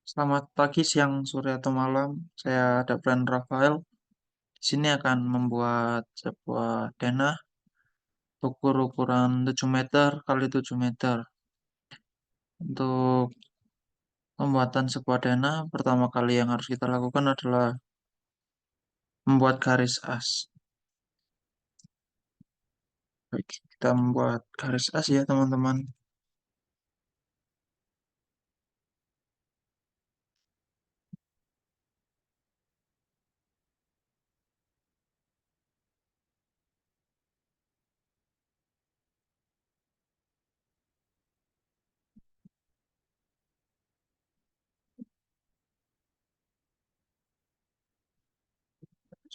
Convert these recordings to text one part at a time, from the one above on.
Selamat pagi, siang, sore, atau malam. Saya Dapran Rafael. Di sini akan membuat sebuah denah ukuran 7 meter kali 7 meter. Untuk pembuatan sebuah denah, pertama kali yang harus kita lakukan adalah membuat garis as. Baik, kita membuat garis as ya, teman-teman.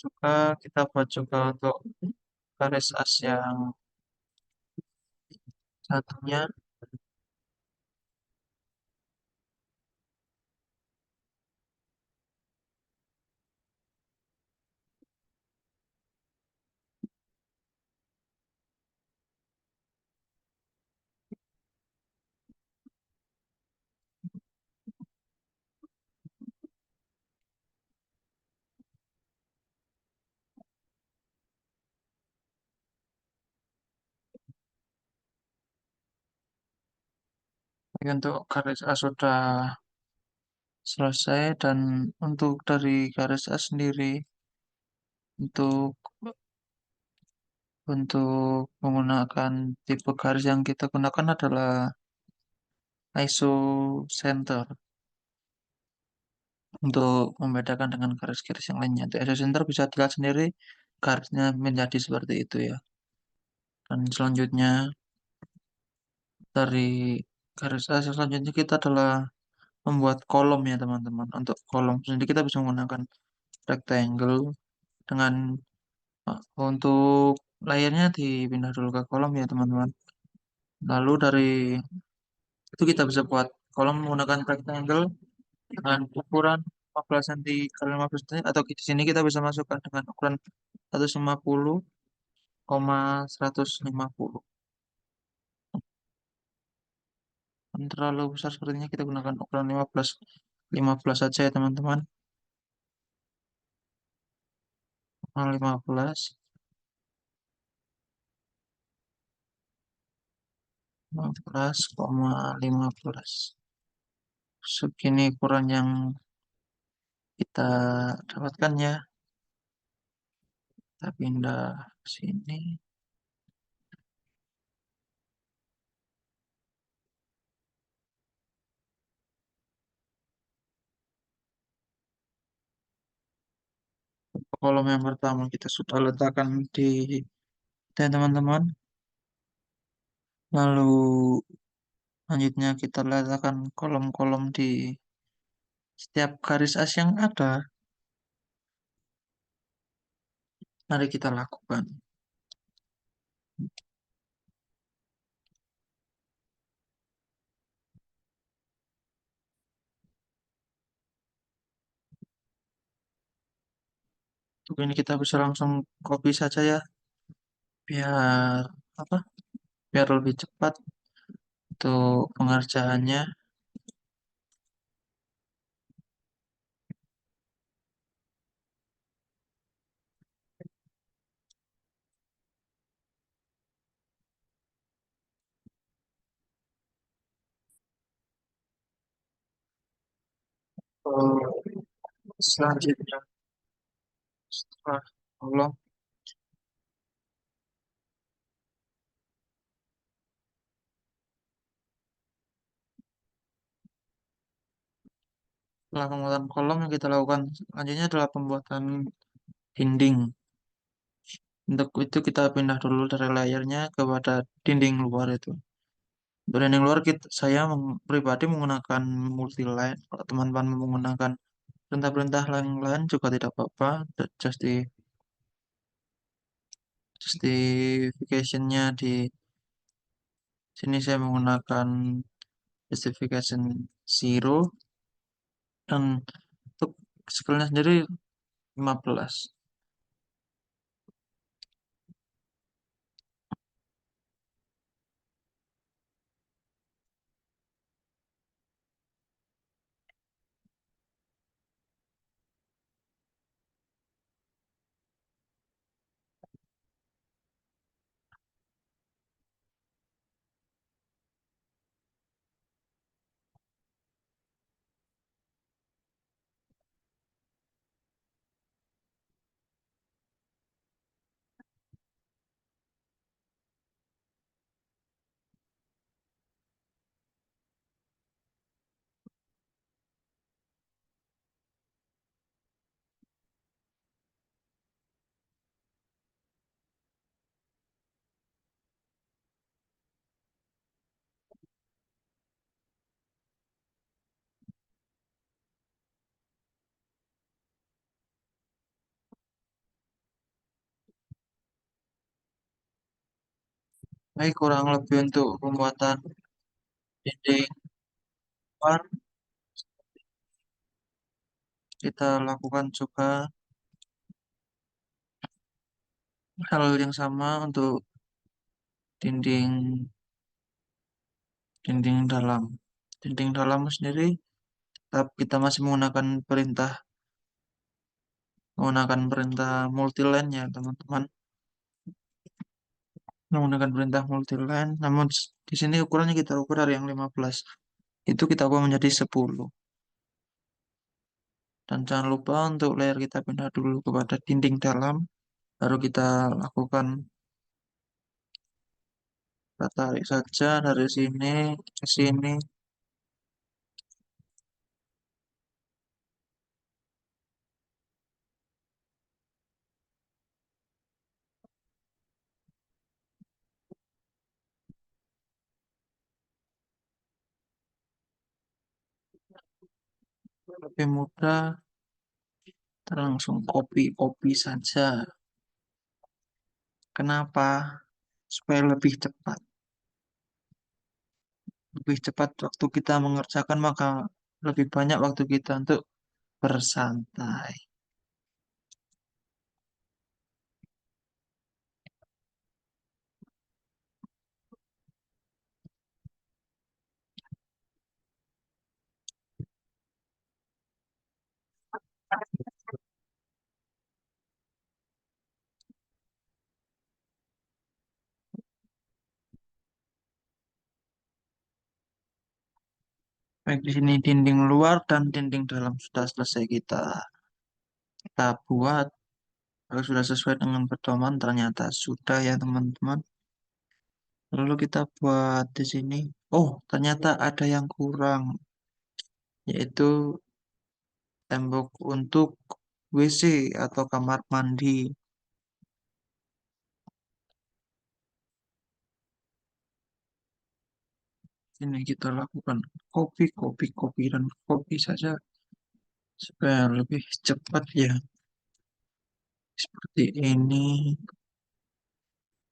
Juga kita buat juga untuk garis as yang satunya. Jadi untuk garis as sudah selesai, dan untuk dari garis as sendiri, untuk menggunakan tipe garis yang kita gunakan adalah ISO center untuk membedakan dengan garis-garis yang lainnya. Untuk ISO center bisa dilihat sendiri garisnya menjadi seperti itu ya. Dan selanjutnya dari garis ISO selanjutnya kita adalah membuat kolom ya teman-teman. Untuk kolom sendiri kita bisa menggunakan rectangle dengan untuk layarnya dipindah dulu ke kolom ya teman-teman. Lalu dari itu kita bisa buat kolom menggunakan rectangle dengan ukuran 15 cm kali 15 cm, atau di sini kita bisa masukkan dengan ukuran 150,150. Dan terlalu besar sepertinya kita gunakan ukuran 15 saja ya teman-teman. 15 15,15 segini ukuran yang kita dapatkan ya. Kita pindah ke sini. Kolom yang pertama kita sudah letakkan di teman-teman. Lalu selanjutnya kita letakkan kolom-kolom di setiap garis as yang ada. Mari kita lakukan. Untuk ini kita bisa langsung copy saja ya, biar apa? Biar lebih cepat untuk pengerjaannya. Oh, selanjutnya setelah kolom, setelah pembuatan kolom, yang kita lakukan selanjutnya adalah pembuatan dinding. Untuk itu kita pindah dulu dari layarnya kepada dinding luar itu. Untuk dinding luar saya pribadi menggunakan multiline. Kalau teman-teman menggunakan perintah-perintah lain-lain juga tidak apa-apa. Just di justification-nya di sini saya menggunakan justification zero, dan untuk scale-nya sendiri 15. Baik, kurang lebih untuk pembuatan dinding luar, kita lakukan juga hal yang sama untuk dinding dinding dalam. Dinding dalam sendiri, kita masih menggunakan perintah multiline ya teman-teman, menggunakan perintah multiline. Namun di sini ukurannya kita ukur dari yang 15, itu kita ubah menjadi 10. Dan jangan lupa untuk layer kita pindah dulu kepada dinding dalam, baru kita lakukan, kita tarik saja dari sini ke sini. Lebih mudah, kita langsung copy saja. Kenapa? Supaya lebih cepat. Lebih cepat waktu kita mengerjakan, maka lebih banyak waktu kita untuk bersantai. Baik, di sini dinding luar dan dinding dalam sudah selesai kita buat. Kalau sudah sesuai dengan pedoman, ternyata sudah ya teman-teman. Lalu kita buat di sini. Oh, ternyata ada yang kurang, yaitu tembok untuk WC atau kamar mandi. Ini kita lakukan kopi dan kopi saja supaya lebih cepat ya. Seperti ini.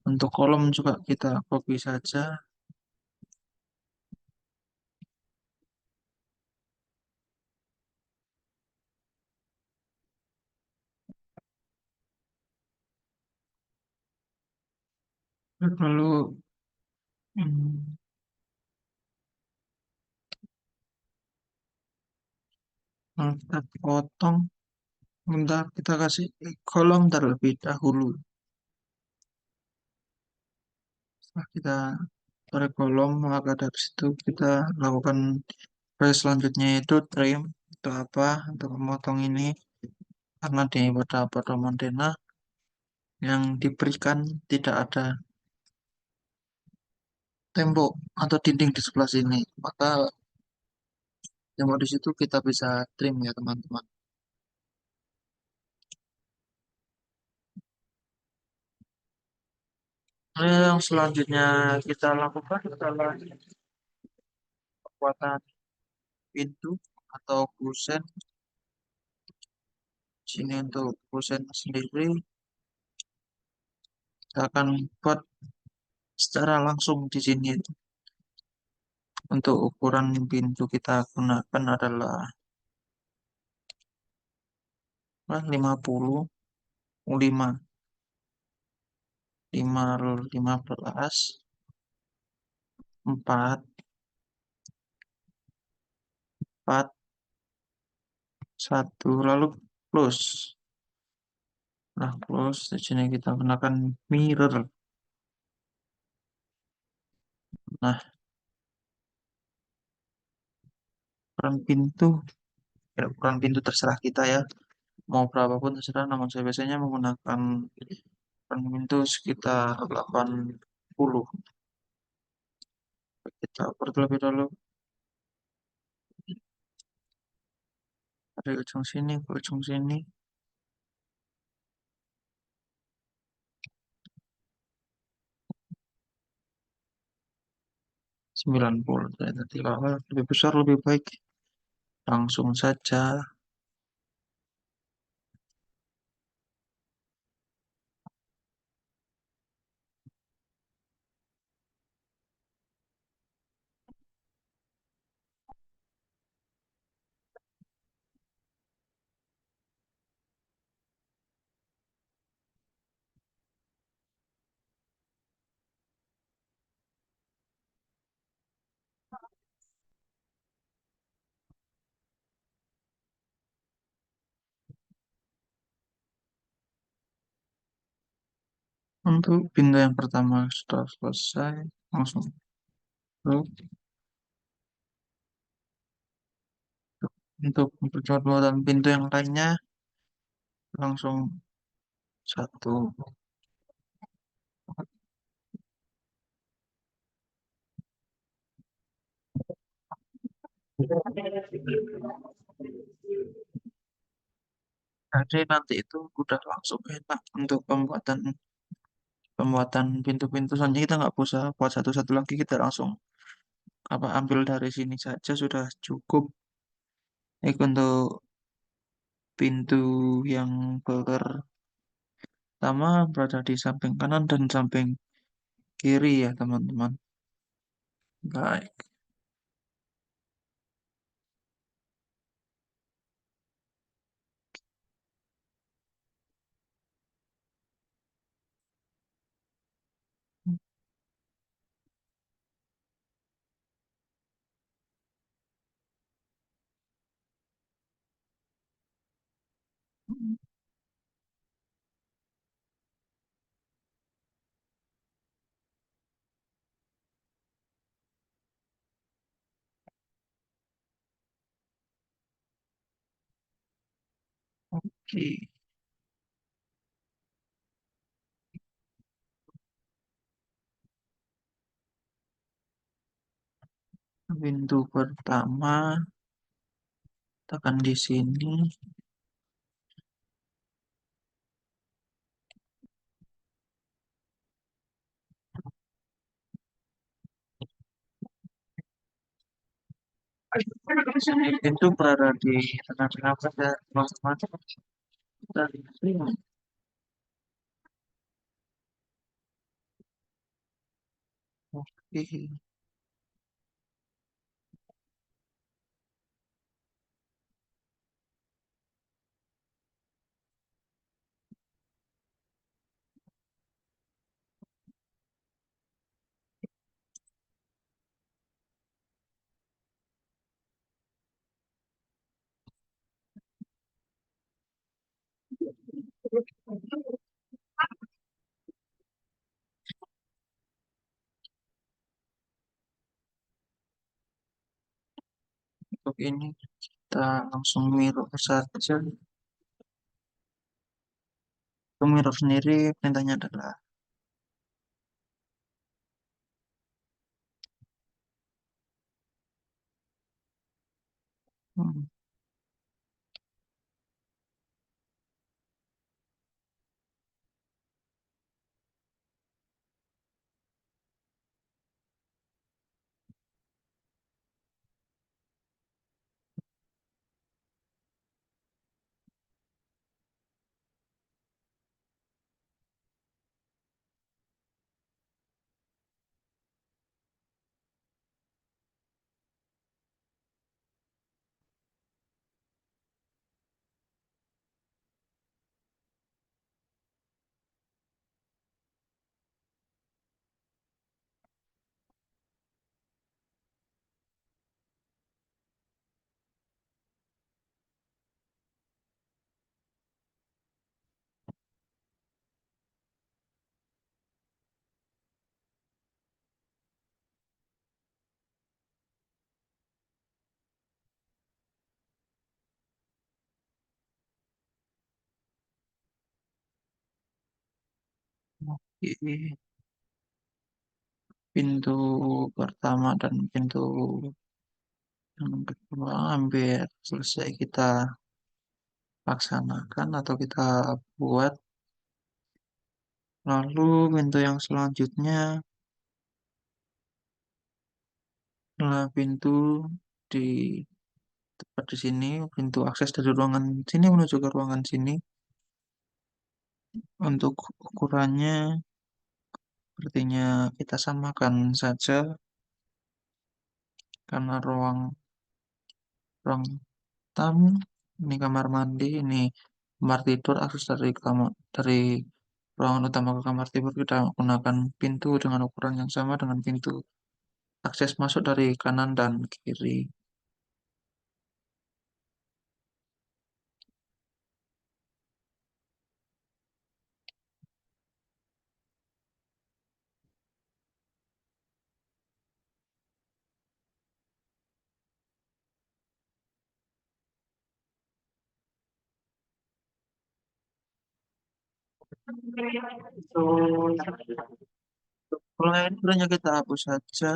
Untuk kolom juga kita copy saja. Lalu hmm, kita potong. Bentar, kita kasih kolom terlebih dahulu. Setelah kita tarik kolom, maka dari situ kita lakukan proses selanjutnya, yaitu trim. Itu apa? Untuk memotong ini, karena di pada Montana yang diberikan tidak ada tembok atau dinding di sebelah sini, maka tembok di situ kita bisa trim ya teman-teman. Yang selanjutnya kita lakukan adalah pembuatan pintu atau kusen. Sini untuk kusen sendiri kita akan buat secara langsung di sini. Untuk ukuran pintu kita gunakan adalah 50, 5, 15, 4, 4, 1, lalu close. Nah, close di sini kita gunakan mirror. Nah, ukuran pintu, ya, ukuran pintu terserah kita ya. Mau berapapun terserah, namun saya biasanya menggunakan ukuran pintu sekitar 80. Kita ukur terlebih dahulu dari ujung sini ke ujung sini. 90. Tadi kalau lebih besar lebih baik. Langsung saja. Untuk pintu yang pertama sudah selesai, langsung tutup. Untuk perjalanan pintu yang lainnya langsung satu. Jadi nanti itu udah langsung enak untuk pembuatan pembuatan pintu-pintu. Soalnya kita nggak usah buat satu-satu lagi, kita langsung apa ambil dari sini saja sudah cukup. Itu untuk pintu yang pertama berada di samping kanan dan samping kiri ya teman-teman. Baik. Oke. Pintu pertama tekan di sini. Pintu berada di tengah-tengah pada teman-teman. Dan oke. Untuk ini kita langsung mirror saja. Untuk mirror sendiri perintahnya adalah hmm, oke. Pintu pertama dan pintu yang kedua hampir selesai kita laksanakan atau kita buat. Lalu pintu yang selanjutnya adalah pintu di tepat di sini, pintu akses dari ruangan sini menuju ke ruangan sini. Untuk ukurannya sepertinya kita samakan saja karena ruang ruang tamu ini kamar mandi, ini kamar tidur, akses dari ruangan utama ke kamar tidur kita gunakan pintu dengan ukuran yang sama dengan pintu akses masuk dari kanan dan kiri. Kalau yang ini kita hapus saja.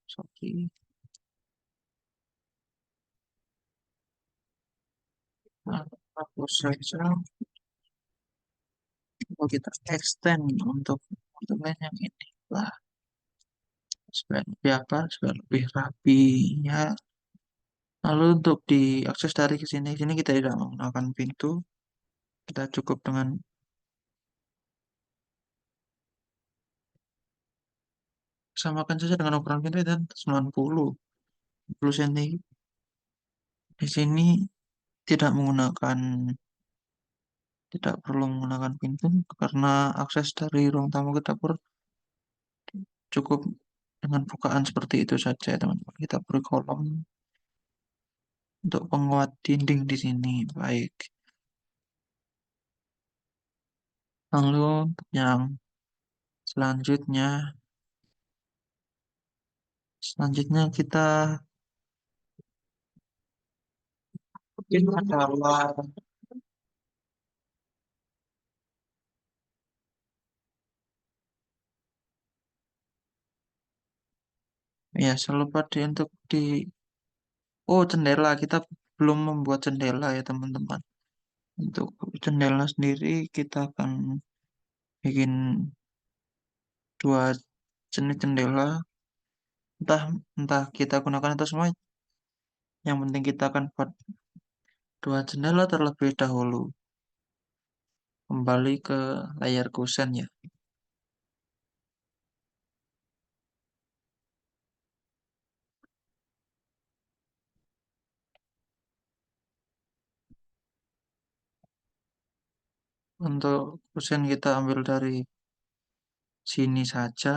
Sorry. Nah, hapus saja. Kalau kita extend untuk lain yang ini lah, supaya lebih apa? Supaya lebih rapi ya. Lalu untuk diakses dari sini kita tidak menggunakan pintu. Kita cukup dengan samakan saja dengan ukuran pintu dan 90 cm. Di sini tidak menggunakan tidak perlu menggunakan pintu karena akses dari ruang tamu ke dapur cukup dengan bukaan seperti itu saja, teman-teman. Kita beri kolom untuk penguat dinding di sini. Baik. Lalu untuk yang selanjutnya, kita mungkin adalah ya selalu pada untuk oh, jendela kita belum membuat jendela ya teman-teman. Untuk jendela sendiri kita akan bikin dua jenis jendela, entah entah kita gunakan itu semua. Yang penting kita akan buat dua jendela terlebih dahulu. Kembali ke layar kusen ya. Untuk kusen kita ambil dari sini saja,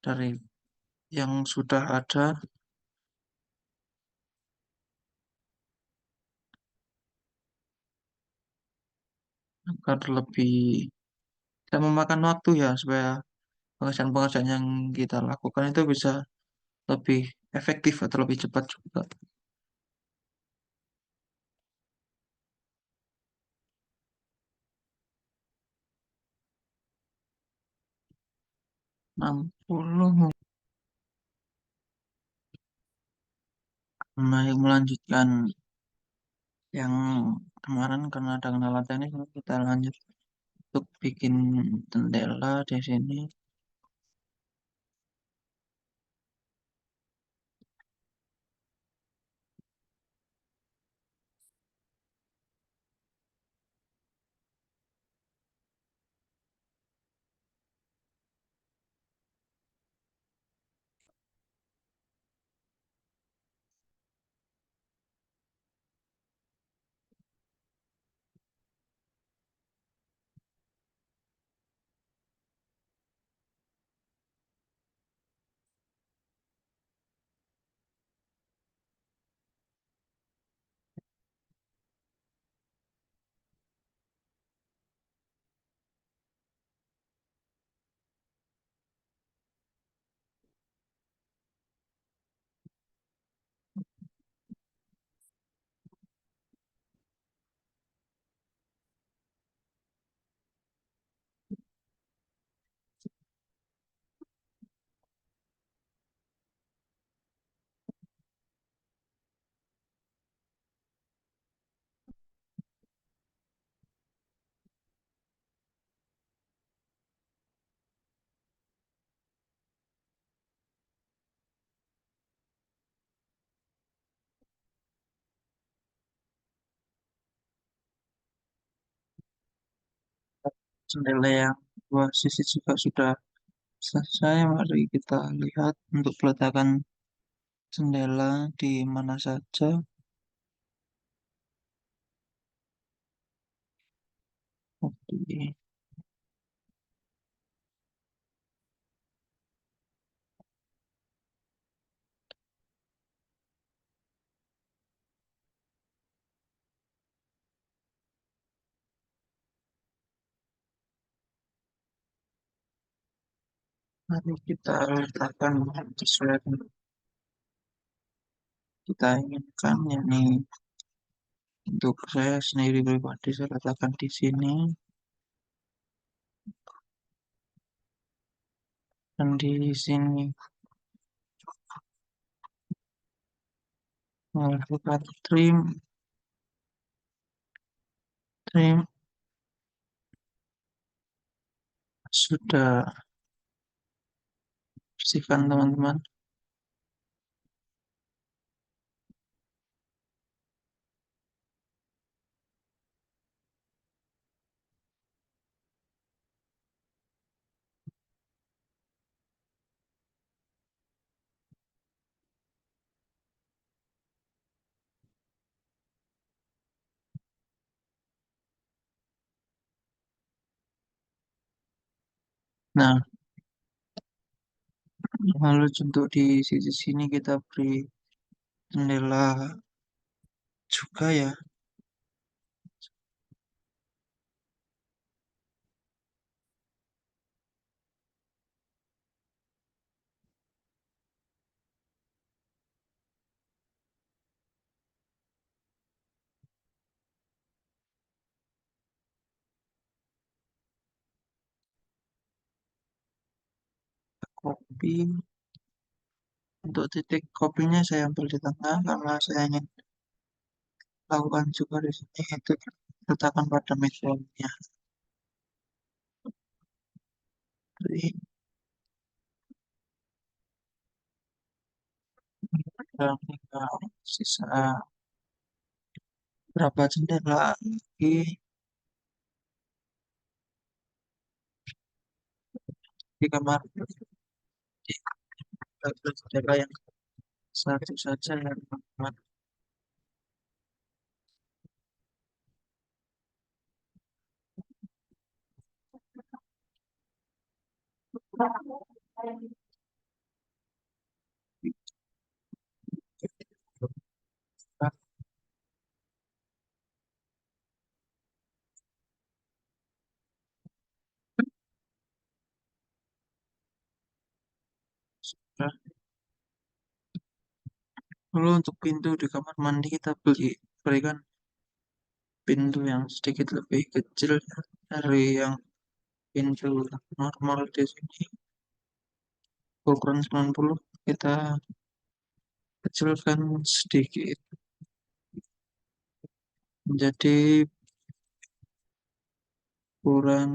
dari yang sudah ada agar lebih tidak memakan waktu ya, supaya pengerjaan-pengerjaan yang kita lakukan itu bisa lebih efektif atau lebih cepat juga. 60. Nah, melanjutkan yang kemarin karena ada kendala teknis, kita lanjut untuk bikin jendela di sini. Jendela yang dua sisi juga sudah selesai. Mari kita lihat untuk peletakan jendela di mana saja. Oke. Mari kita letakkan sesuai kita inginkan, ya nih untuk saya sendiri pribadi saya katakan di sini dan di sini melakukan trim sudah bersihkan teman-teman. Nah, lalu untuk di sisi sini kita beri jendela juga ya, kopi. Untuk titik kopinya saya ambil di tengah karena saya ingin lakukan juga di sini itu letakkan pada meja. Jadi dan tinggal sisa berapa jendela lagi di kamar, di jendela yang satu saja ya teman-teman. Nah, lalu untuk pintu di kamar mandi kita berikan pintu yang sedikit lebih kecil ya, dari yang pintu normal di sini ukuran 90 kita kecilkan sedikit menjadi ukuran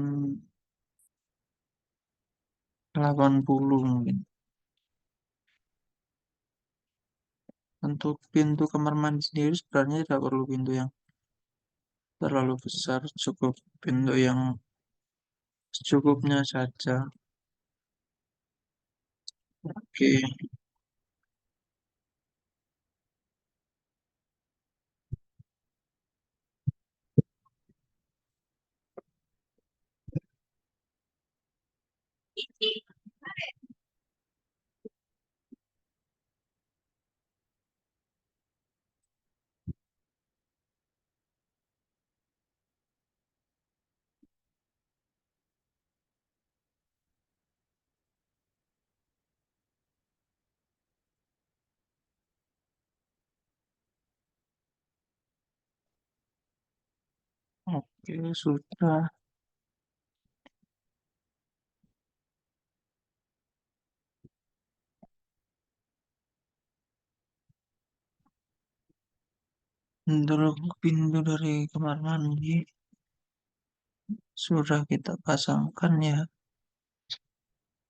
80 mungkin. Untuk pintu kamar mandi sendiri sebenarnya tidak perlu pintu yang terlalu besar, cukup pintu yang secukupnya saja. Oke, oke, sudah. Untuk pintu dari kamar mandi sudah kita pasangkan ya.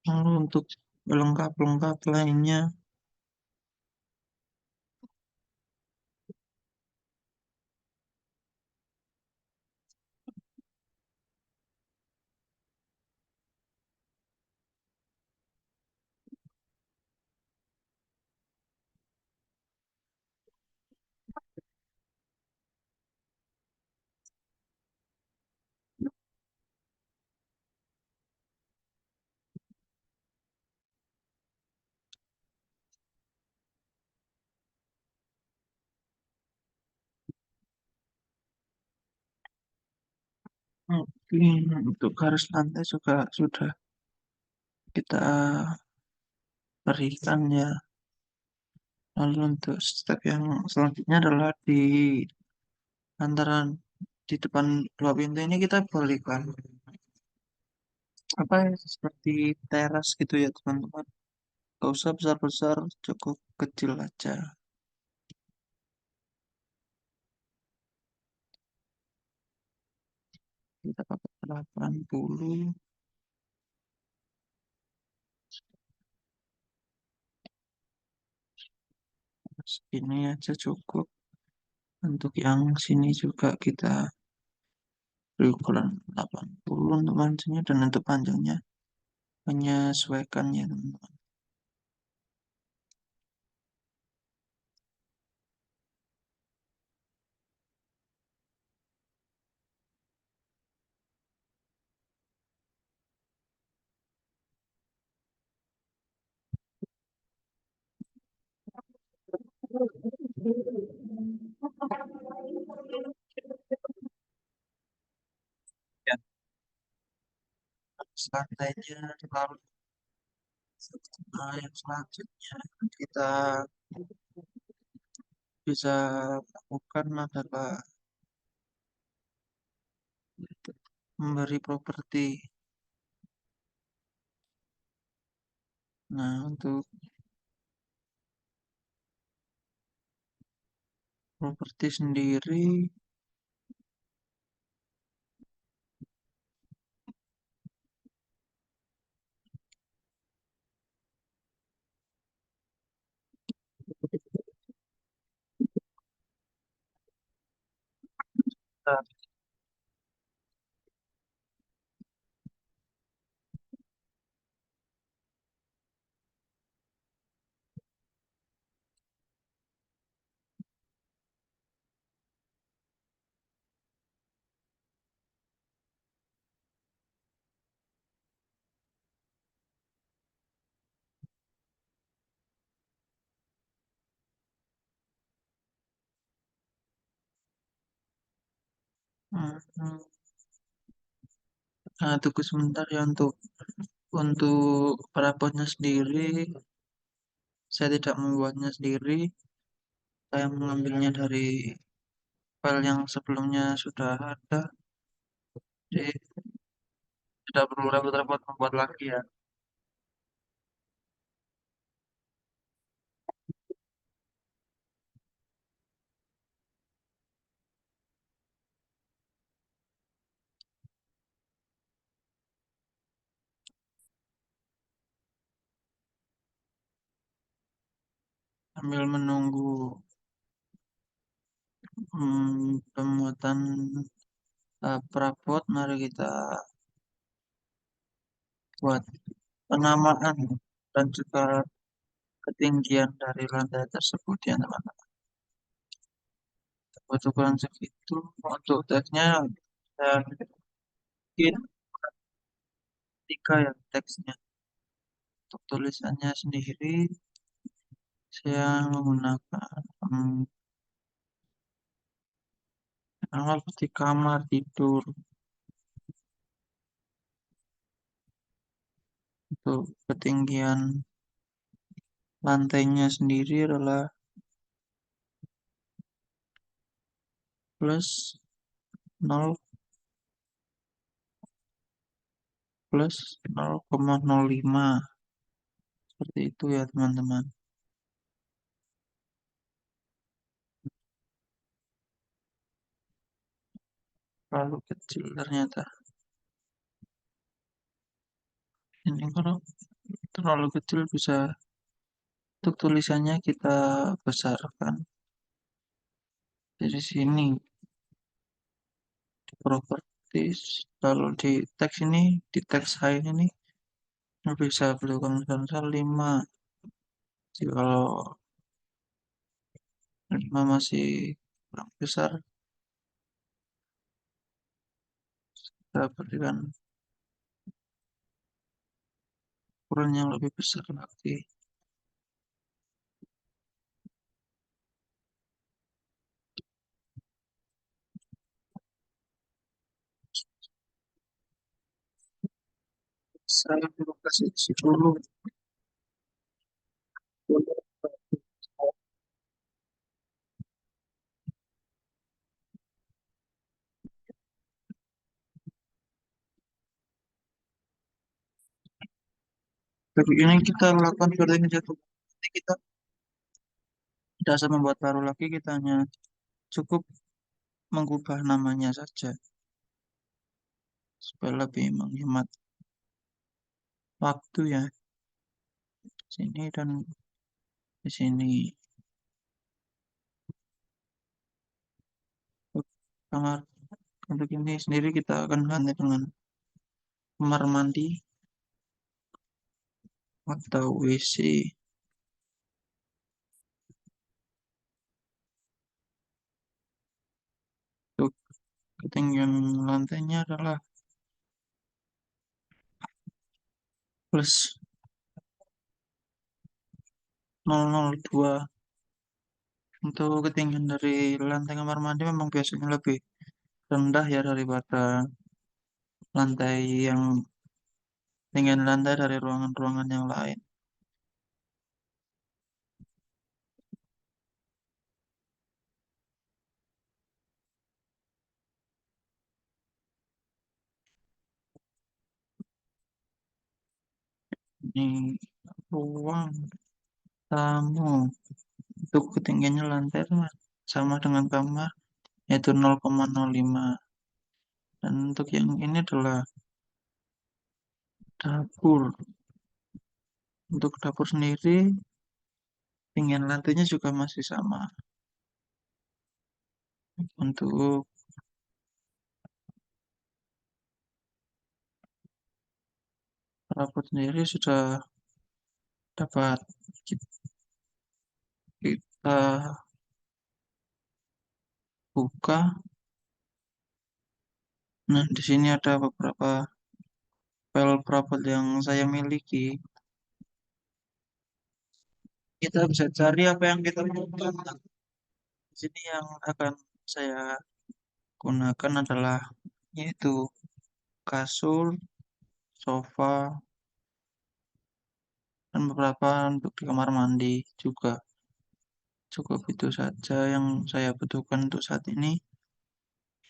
Lalu untuk pelengkap-pelengkap lainnya, mungkin untuk garis lantai juga sudah kita berikan ya. Lalu untuk step yang selanjutnya adalah antara di depan dua pintu ini kita berikan apa ya, seperti teras gitu ya teman-teman. Gak usah besar-besar, cukup kecil aja. Kita pakai 80, segini aja cukup. Untuk yang sini juga kita beri ukuran 80 untuk panjangnya, dan untuk panjangnya menyesuaikan ya teman-teman. Ya, lantainya lalu yang selanjutnya kita bisa lakukan adalah memberi properti. Nah, untuk properti sendiri, kita hmm, nah, tunggu sebentar ya untuk perabotnya sendiri. Saya tidak membuatnya sendiri. Saya mengambilnya dari file yang sebelumnya sudah ada. Jadi tidak perlu repot-repot membuat lagi ya. Sambil menunggu pemuatan perabot, mari kita buat penamaan dan juga ketinggian dari lantai tersebut ya teman-teman. Kebetulan segitu untuk teksnya saya bikin tiga ya teksnya. Untuk tulisannya sendiri saya menggunakan nama seperti kamar tidur. Untuk ketinggian lantainya sendiri adalah plus 0 plus 0,05, seperti itu ya teman-teman. Terlalu kecil ternyata. Ini kalau terlalu kecil bisa, untuk tulisannya kita besarkan dari sini di properties. Lalu di teks ini, di teks height ini bisa berikan misal 5. Jadi kalau 5 masih kurang besar, kita berikan ukuran yang lebih besar lagi. Saya perlu kasih isi dulu. Tapi ini kita lakukan seperti ini satu. Nanti kita tidak usah membuat baru lagi, kita hanya cukup mengubah namanya saja supaya lebih menghemat waktu ya. Sini dan di sini. Kamar untuk ini sendiri kita akan ganti dengan kamar mandi atau WC. Untuk ketinggian lantainya adalah plus 002. Untuk ketinggian dari lantai kamar mandi memang biasanya lebih rendah ya daripada lantai yang ketinggian lantai dari ruangan-ruangan yang lain. Ini ruang tamu. Untuk ketinggiannya lantai itu sama dengan kamar, yaitu 0,05. Dan untuk yang ini adalah dapur. Untuk dapur sendiri, ketinggian lantainya juga masih sama. Untuk dapur sendiri sudah dapat kita buka. Nah, di sini ada beberapa file perabot yang saya miliki. Kita bisa cari apa yang kita butuhkan. Nah, di sini yang akan saya gunakan adalah yaitu kasur, sofa, dan beberapa untuk di kamar mandi juga. Cukup itu saja yang saya butuhkan untuk saat ini.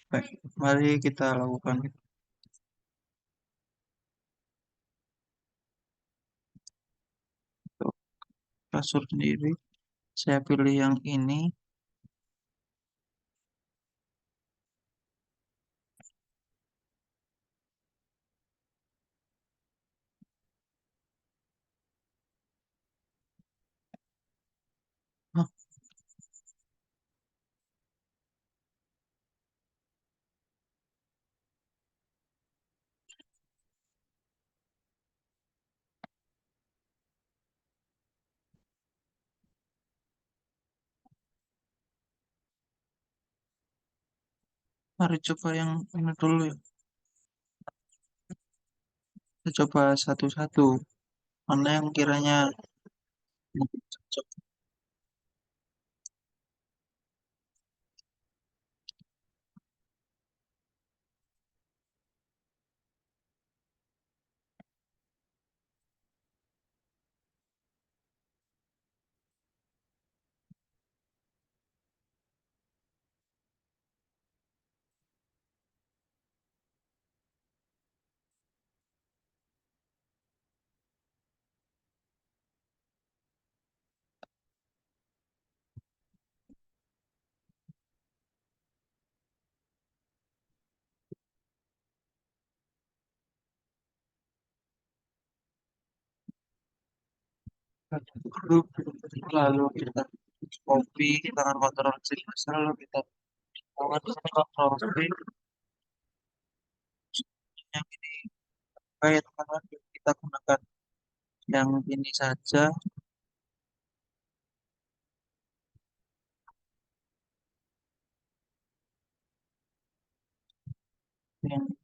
Baik, mari kita lakukan untuk kasur sendiri. Saya pilih yang ini. Nah, mari coba yang ini dulu ya. Kita coba satu-satu. Mana yang kiranya mungkin cocok. Grup, lalu kita copy, kita akan kontrol C, lalu kita akan kontrol V. Yang ini baik teman-teman, kita gunakan yang ini saja. Yang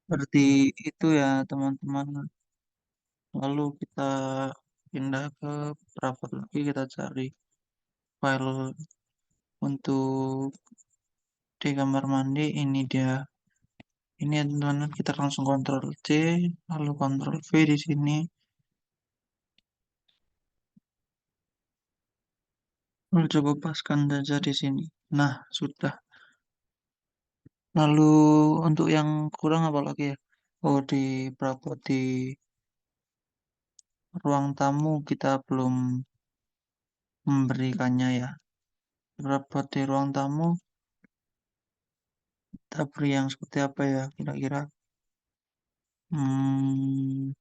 seperti itu ya teman-teman. Lalu kita pindah ke private lagi, kita cari file untuk di kamar mandi. Ini dia. Ini ya teman-teman, kita langsung Ctrl C, lalu Ctrl V di sini. Lalu coba paskan saja di sini. Nah, sudah. Lalu untuk yang kurang apa lagi ya? Oh, di perabot di ruang tamu kita belum memberikannya ya. Perabot di ruang tamu kita beri yang seperti apa ya kira-kira? Hmm,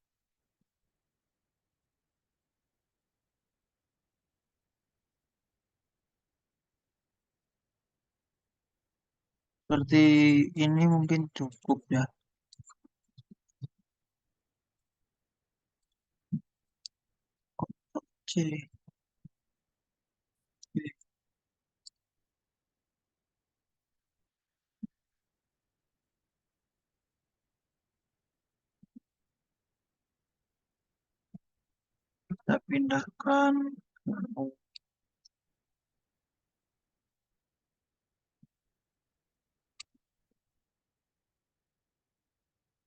seperti ini mungkin cukup ya. Oke, kita pindahkan.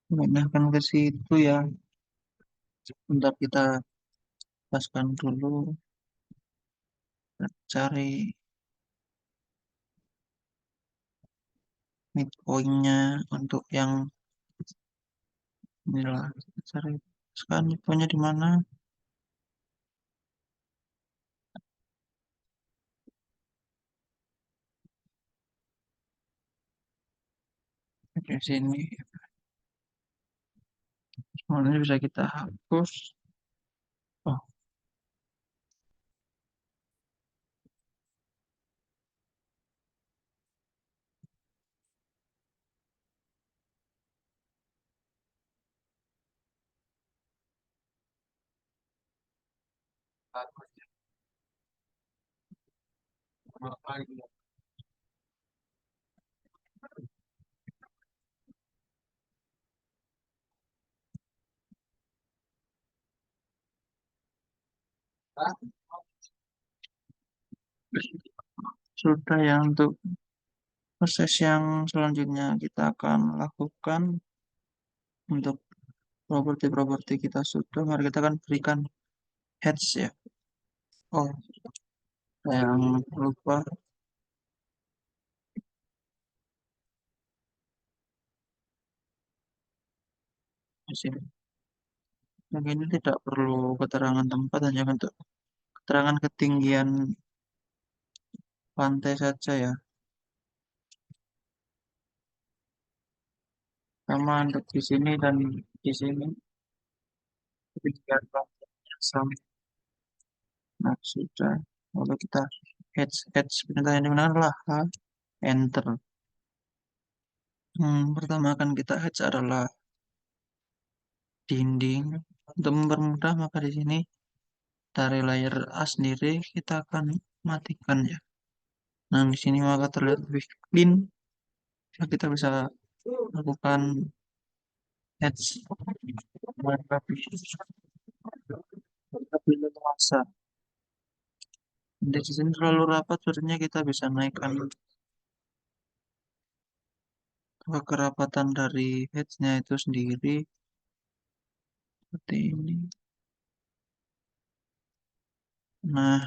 Pindahkan ke situ ya. Bentar kita paskan dulu. Cari midpointnya untuk yang inilah. Cari paskan midpointnya di mana? Di sini. Semuanya bisa kita hapus. Oh, sudah ya untuk proses yang selanjutnya kita akan lakukan untuk properti-properti kita sudah. Mari kita akan berikan heads ya. Oh, yang lupa di sini. Mungkin ini tidak perlu keterangan tempat, hanya untuk keterangan ketinggian pantai saja ya. Sama untuk di sini dan di sini ketinggian pantainya sama. Nah, sudah. Lalu kita heads perintah yang dimana H, enter. Pertama akan kita heads adalah dinding. Untuk mempermudah maka di sini dari layer A sendiri kita akan matikan ya. Nah, di sini maka terlihat lebih clean. Nah, kita bisa lakukan heads lebih lebih leluasa. Di sini terlalu rapat, sebenarnya kita bisa naikkan kekerapatan dari headsnya itu sendiri seperti ini. Nah,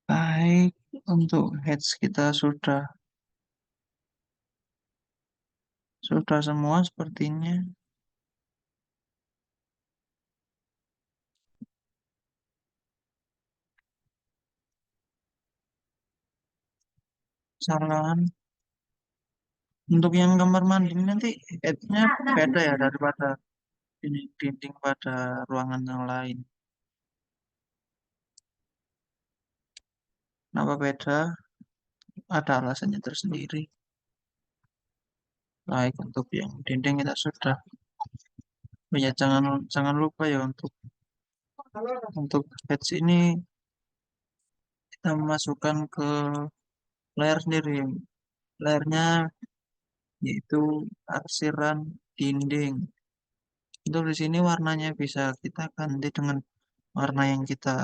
baik, untuk heads kita sudah semua sepertinya. Kesalahan untuk yang kamar mandi nanti headsnya beda ya daripada ini dinding pada ruangan yang lain. Kenapa beda? Ada alasannya tersendiri. Baik untuk yang dinding kita sudah. Oh ya, jangan jangan lupa ya untuk patch ini kita memasukkan ke layar sendiri. Layarnya yaitu arsiran dinding. Untuk di sini warnanya bisa kita ganti dengan warna yang kita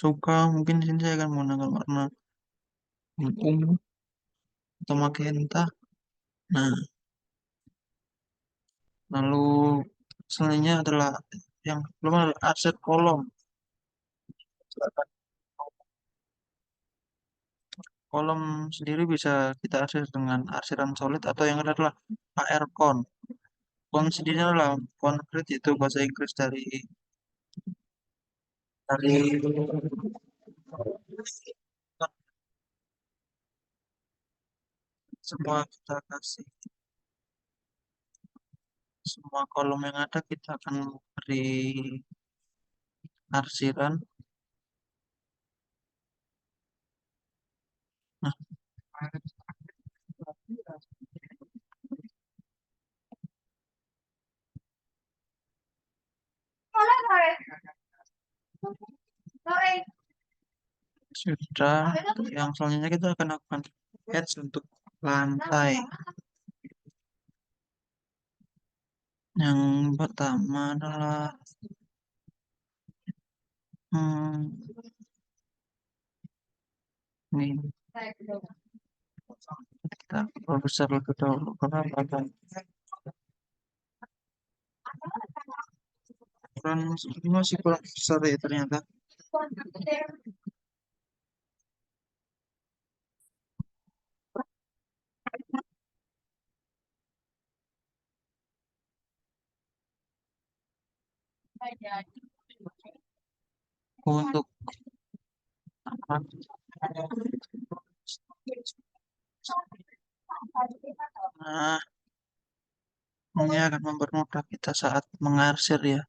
suka. Mungkin di sini saya akan menggunakan warna ungu atau magenta. Nah, lalu selanjutnya adalah yang belum ada aset kolom. Kolom sendiri bisa kita akses dengan arsiran solid atau yang ada adalah AR-Con. Con sendiri adalah concrete, itu bahasa Inggris dari semua kita kasih semua kolom yang ada kita akan beri arsiran. Nah, sudah. Yang selanjutnya kita akan lakukan edge untuk lantai. Yang pertama adalah hmm, ini kita perbesar lebih dahulu karena bagian ukuran ini masih kurang besar ya ternyata. Untuk nah, ini akan mempermudah kita saat mengarsir ya.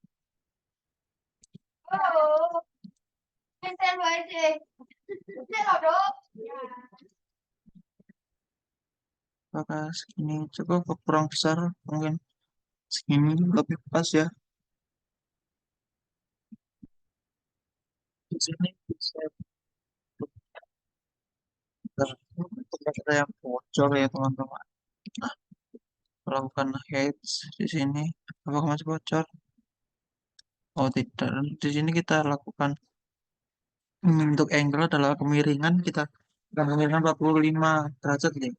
Apakah segini cukup atau kurang besar? Mungkin segini lebih pas ya. Di sini bisa untuk ada yang bocor ya teman-teman. Nah, melakukan heads di sini. Apakah masih bocor? Oh tidak. Dan di sini kita lakukan untuk angle adalah kemiringan kita akan kemiringan 45 derajat ya.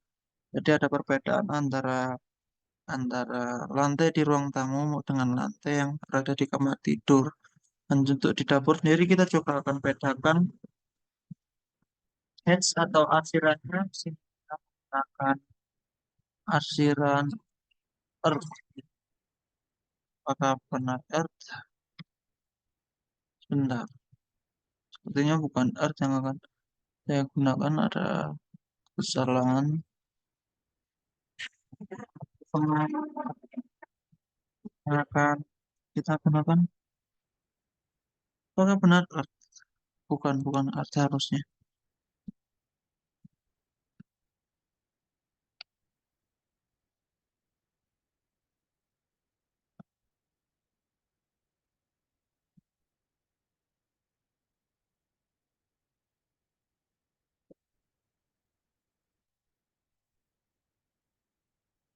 Jadi ada perbedaan antara antara lantai di ruang tamu dengan lantai yang berada di kamar tidur. Dan untuk di dapur sendiri kita juga akan bedakan heads atau arsirannya. Di sini kita menggunakan arsiran earth. Apakah benar earth? Sebentar. Sepertinya bukan earth yang akan saya gunakan, ada kesalahan. Yang akan kita gunakan apakah benar earth? Bukan earth harusnya.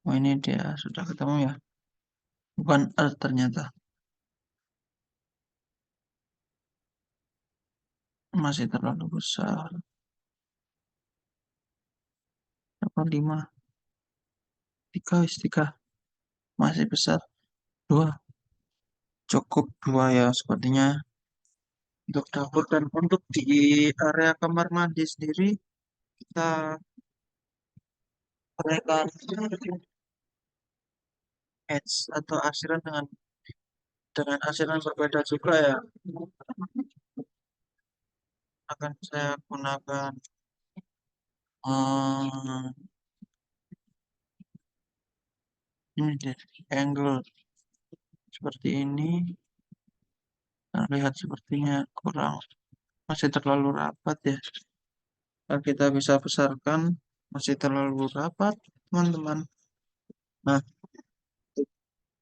Oh ini dia sudah ketemu ya. Bukan earth ternyata. Masih terlalu besar. Apa 5? 3 wis 3. Masih besar. 2. Cukup 2 ya sepertinya untuk dapur. Dan untuk di area kamar mandi sendiri kita berikan edge atau arsiran dengan arsiran berbeda juga ya. Akan saya gunakan eh, ini deh, angle seperti ini. Nah, lihat sepertinya kurang, masih terlalu rapat ya. Kalau kita bisa besarkan, masih terlalu rapat teman-teman. Nah,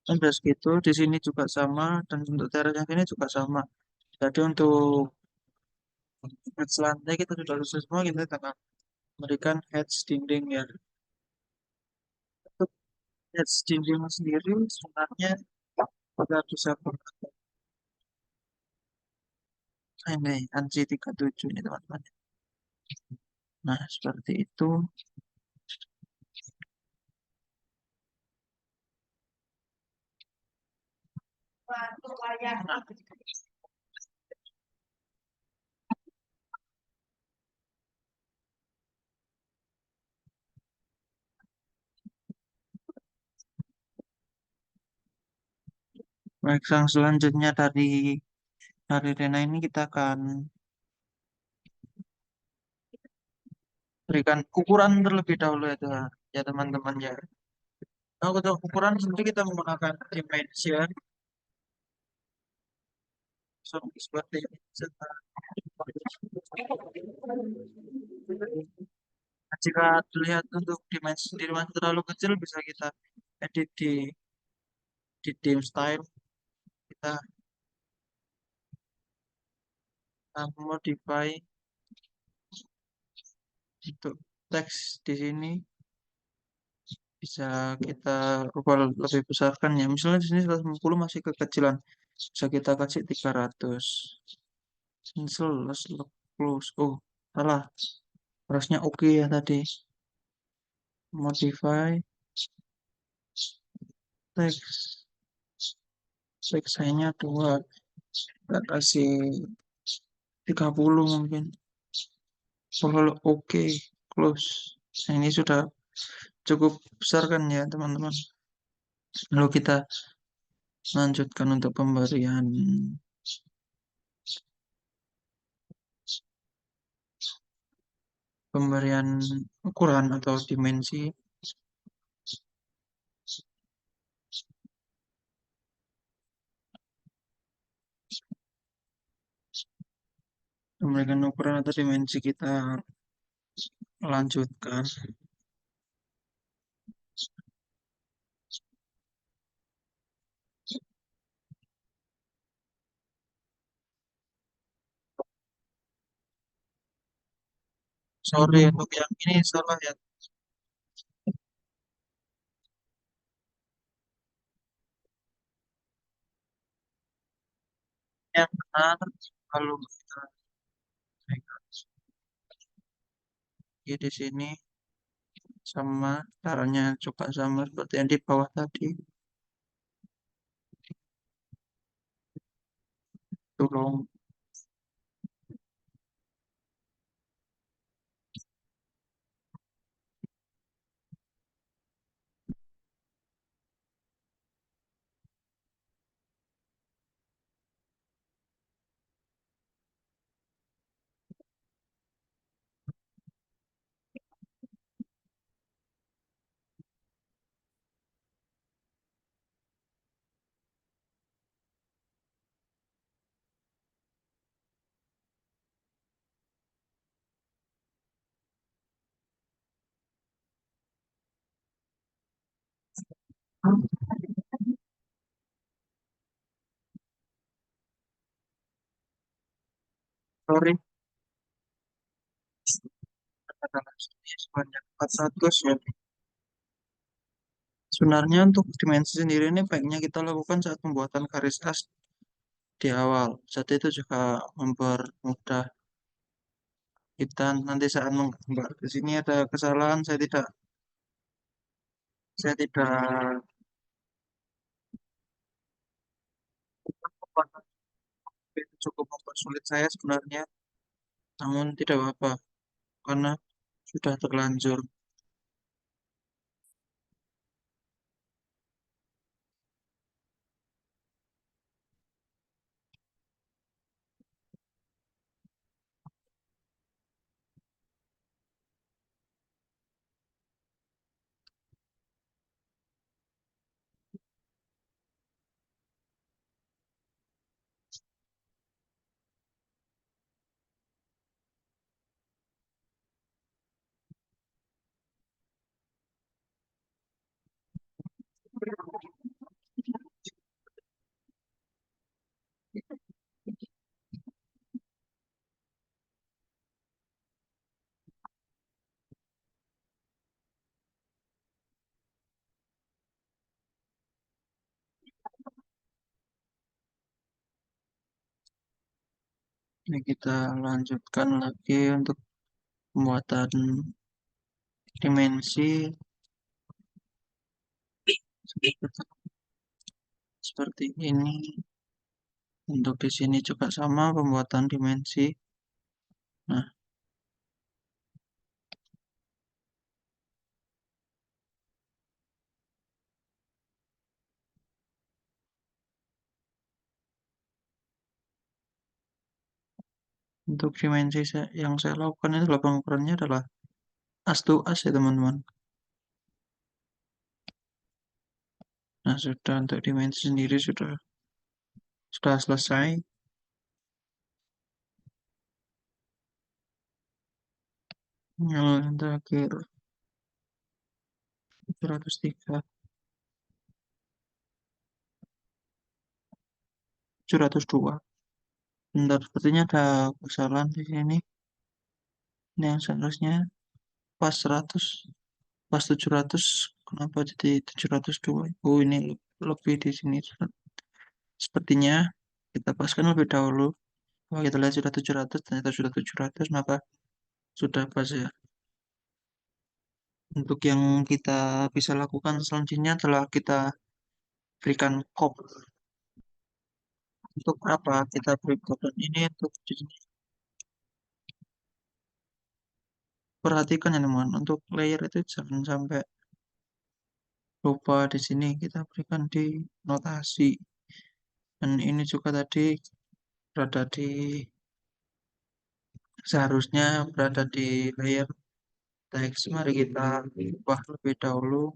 kan udah segitu, di sini juga sama, dan untuk teras yang ini juga sama. Jadi untuk hedge lantai kita sudah selesai semua, kita akan memberikan hedge dinding ya. Untuk hedge dinding sendiri sebenarnya kita bisa gunakan ini ANSI 37 ini teman-teman. Nah, seperti itu. Nah, baik, yang selanjutnya dari Rena ini kita akan berikan ukuran terlebih dahulu ya teman-teman ya. Nah, untuk ukuran sendiri kita menggunakan dimension seperti ini. Nah, jika dilihat untuk dimensi sendiri masih terlalu kecil, bisa kita edit di dim style. Kita modify untuk teks di sini, bisa kita ubah lebih besarkan ya. Misalnya di sini 150 masih kekecilan, bisa kita kasih 300. Cancel, let's look close. Oh, salah. Harusnya oke ya tadi. Modify teks. Teks size-nya 2. Kita kasih 30 mungkin. Kalau oke, close. Nah, ini sudah cukup besar kan ya teman-teman. Lalu kita lanjutkan untuk pemberian ukuran atau dimensi. Pemberian ukuran atau dimensi kita lanjutkan. Sorry untuk yang ini salah ya. Yang benar kalau kita di sini sama caranya coba sama seperti yang di bawah tadi. Tolong. Sorry, adalah sebanyak 400 ya. Sebenarnya untuk dimensi sendiri ini baiknya kita lakukan saat pembuatan garis as di awal. Jadi itu juga mempermudah kita nanti saat menggambar. Di sini ada kesalahan, saya tidak itu cukup mempersulit saya sebenarnya, namun tidak apa-apa karena sudah terlanjur. Ini kita lanjutkan lagi untuk pembuatan dimensi seperti ini. Untuk di sini juga sama pembuatan dimensi. Nah, untuk dimensi yang saya lakukan ini adalah pengukurannya adalah as to as ya teman-teman. Nah, sudah untuk dimensi sendiri sudah selesai. Yang terakhir 703, 702. Bentar, sepertinya ada kesalahan di sini. Ini yang seharusnya pas 100, pas 700. Kenapa jadi 702? Oh, ini lebih di sini. Sepertinya kita paskan lebih dahulu. Kalau kita lihat sudah 700, ternyata sudah 700, maka sudah pas ya. Untuk yang kita bisa lakukan selanjutnya adalah kita berikan kop. Untuk apa kita beri kop? Dan ini untuk di sini. Perhatikan ya teman, untuk layer itu jangan sampai lupa di sini kita berikan di notasi. Dan ini juga tadi berada di seharusnya berada di layer teks. Mari kita ubah lebih dahulu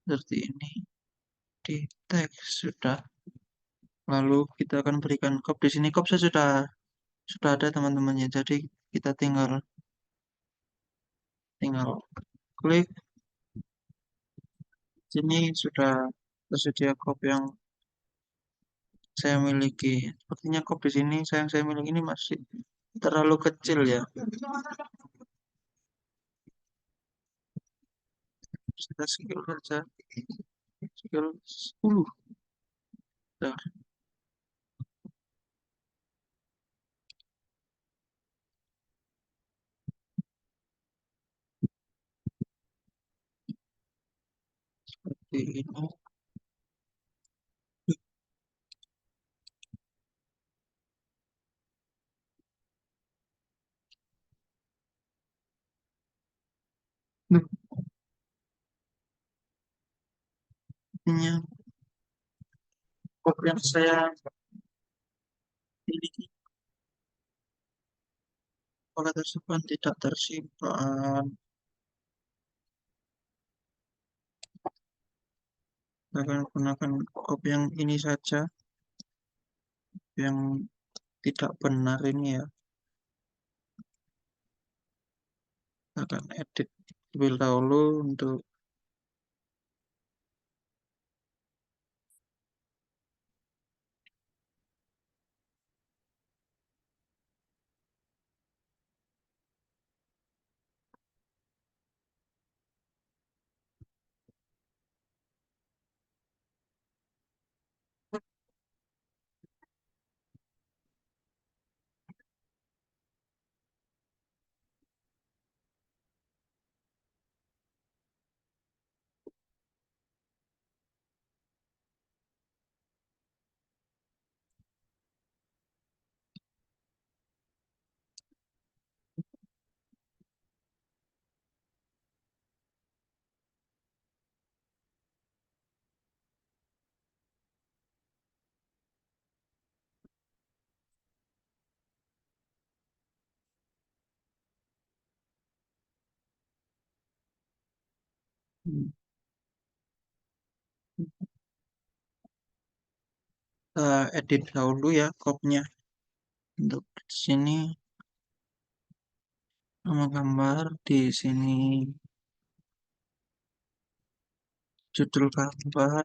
seperti ini di teks sudah. Lalu kita akan berikan kop di sini. Kop saya sudah ada teman-temannya. Jadi kita tinggal tinggal klik sini sudah tersedia kop yang saya miliki. Sepertinya kop di sini yang saya miliki ini masih terlalu kecil ya. Kita skill saja, skill 10. Nah, seperti ini. Nah, ini kop yang saya miliki. Kalau tersebut tidak tersimpan, saya akan gunakan kop yang ini saja, yang tidak benar ini ya. Saya akan edit terlebih dahulu untuk edit dahulu ya kopnya. Untuk di sini nama gambar, di sini judul gambar,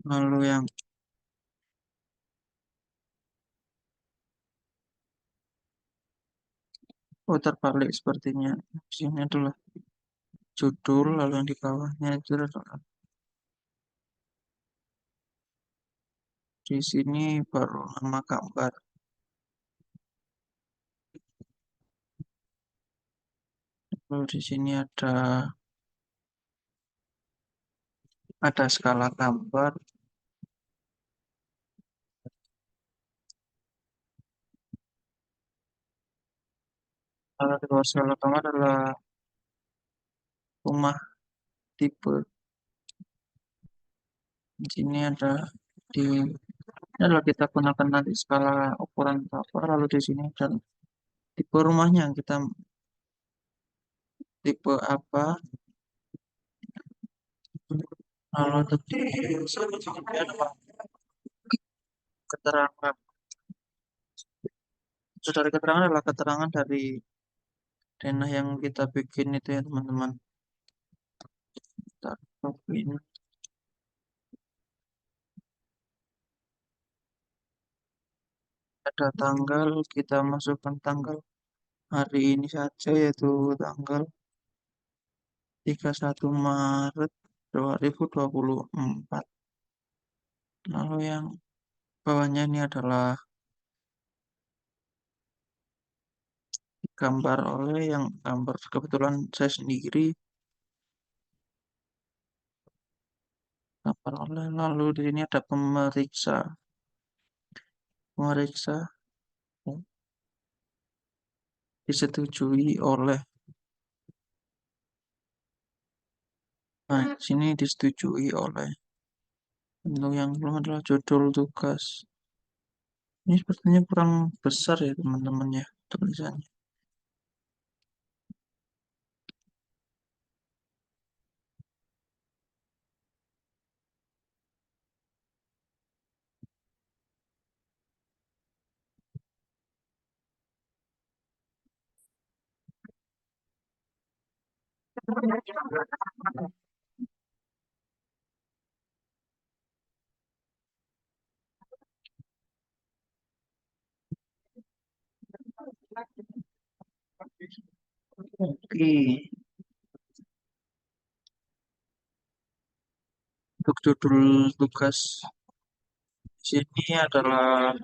lalu yang terbalik sepertinya. Di sini adalah judul, lalu yang di bawahnya itu adalah Di sini baru nama gambar. Lalu di sini ada skala gambar. Kalau di bawah skala gambar adalah rumah tipe. Di sini ada di ini adalah kita gunakan nanti skala ukuran berapa. Lalu di sini ada tipe rumahnya kita tipe apa. Lalu untuk di selanjutnya adalah keterangan. Saudara keterangan adalah keterangan dari denah yang kita bikin itu ya teman-teman. Kita copy ini. Ada tanggal, kita masukkan tanggal hari ini saja yaitu tanggal 31 Maret 2024. Lalu yang bawahnya ini adalah gambar oleh yang gambar kebetulan saya sendiri gambar oleh. Lalu di sini ada pemeriksa pemeriksa disetujui oleh. Nah, di sini disetujui oleh. Untuk yang belum adalah judul tugas. Ini sepertinya kurang besar ya teman-teman ya tulisannya. Oke, untuk judul tugas sini adalah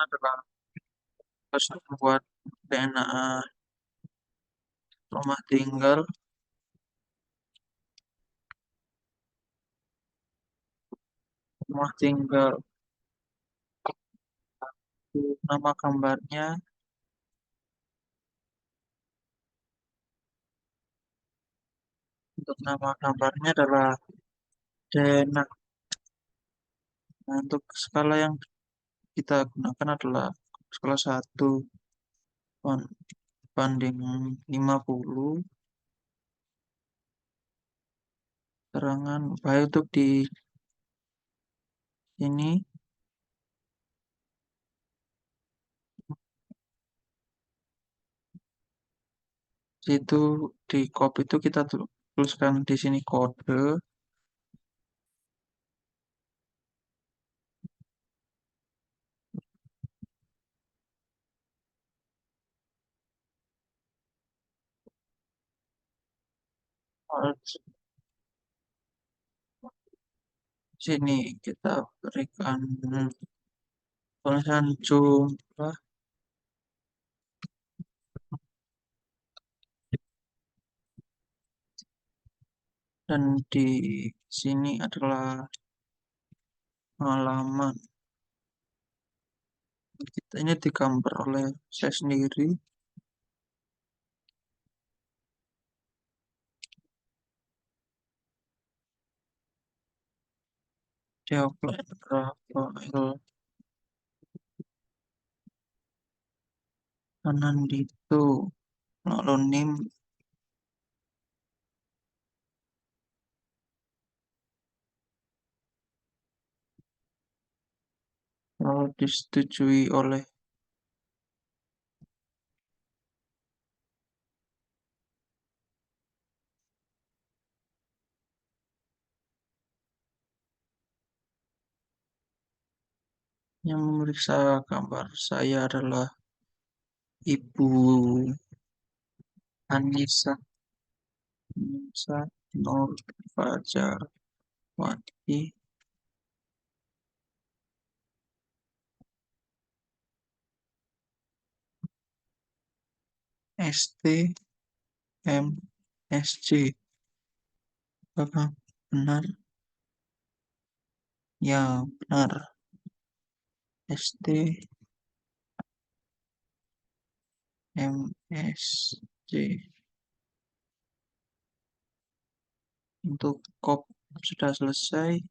adalah harus membuat DNA rumah tinggal, rumah tinggal nama gambarnya. Untuk nama gambarnya adalah Dena. Nah, untuk skala yang kita gunakan adalah skala 1 banding 50. Terangan baik untuk di sini itu di copy itu kita tuliskan di sini kode. Sini kita berikan tulisan jumlah dan di sini adalah halaman. Kita ini digambar oleh saya sendiri. Di apply Rafael Anandito. Lalu NIM lalu disetujui oleh. Yang memeriksa gambar saya adalah Ibu Anissa Nur Fajar. Wati, ST, MSC. Apakah benar? Ya, benar. ST, MSC. Untuk kop sudah selesai.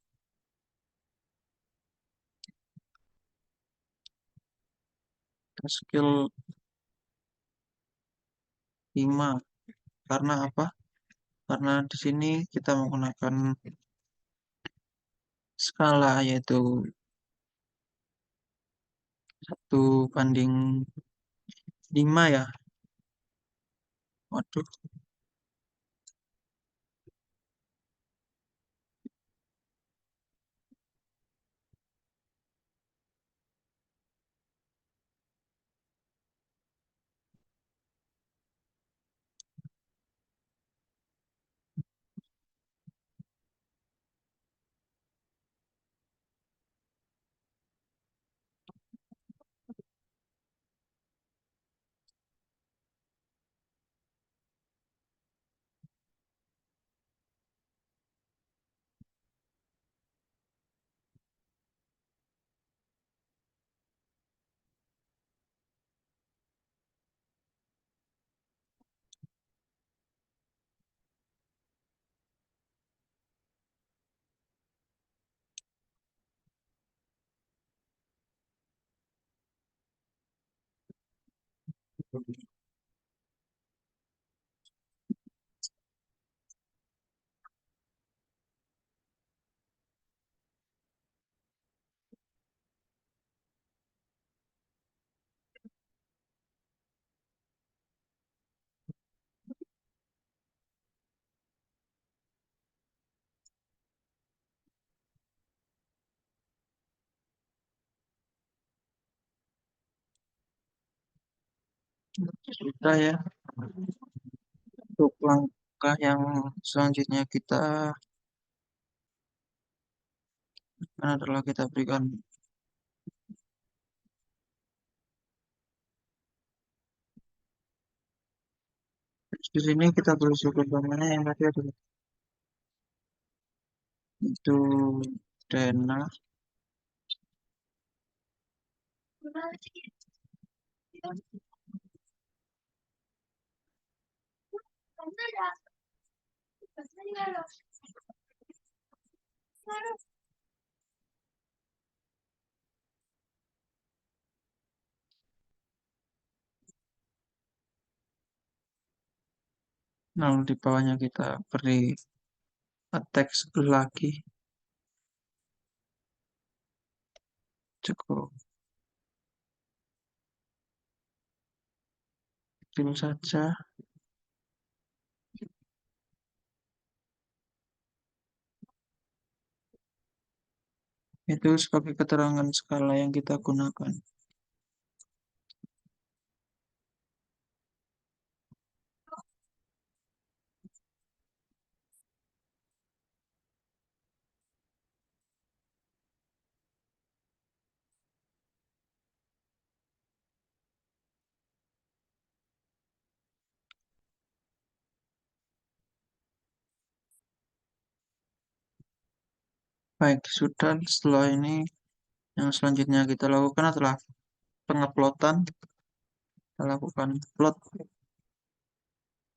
Skill 5. Karena apa? Karena di sini kita menggunakan skala yaitu 1 banding 5 ya. Waduh, sudah ya. Untuk langkah yang selanjutnya kita adalah kita berikan di sini kita bersyukur bagaimana yang tadi adalah itu dana lalu di bawahnya kita beri teks lagi cukup kecil saja itu sebagai keterangan skala yang kita gunakan. Baik, sudah setelah ini yang selanjutnya kita lakukan adalah penguploadan. Kita lakukan upload.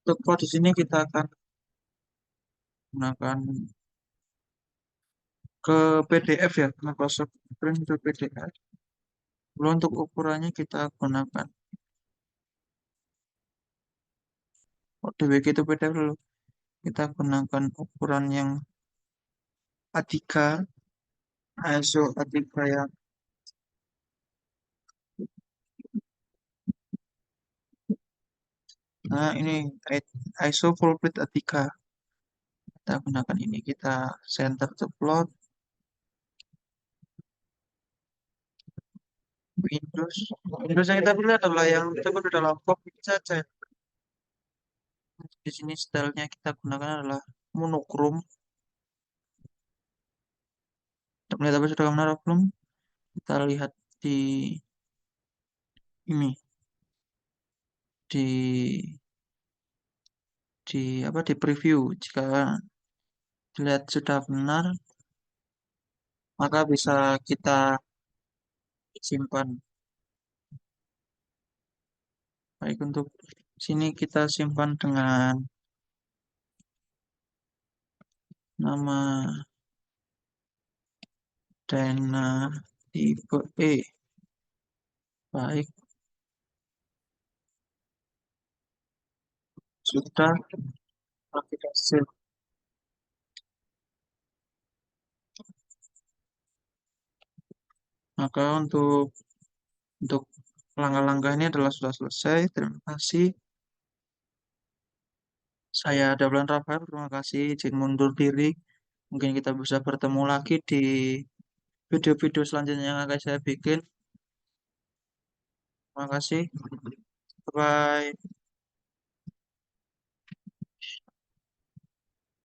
Untuk upload di sini kita akan gunakan ke PDF ya, Microsoft Print ke PDF. Lalu untuk ukurannya kita gunakan ODWG itu PDF dulu. Kita gunakan ukuran yang A3, ISO A3 yang nah ini ISO full plate A3. Kita gunakan ini, kita center to plot Windows. Windows yang kita pilih adalah yang tersebut dalam pop saja. Di sini stylenya kita gunakan adalah monochrome. Melihat apa sudah menaruh belum? Kita lihat di ini, di apa, di preview. Jika dilihat sudah benar, maka bisa kita simpan. Baik, untuk sini kita simpan dengan nama dana tipe E. Baik, sudah aplikasi. Maka untuk langkah-langkah ini adalah sudah selesai. Terima kasih. Saya Dablan Rafael. Terima kasih. Izin mundur diri. Mungkin kita bisa bertemu lagi di video-video selanjutnya yang akan saya bikin. Terima kasih. Bye.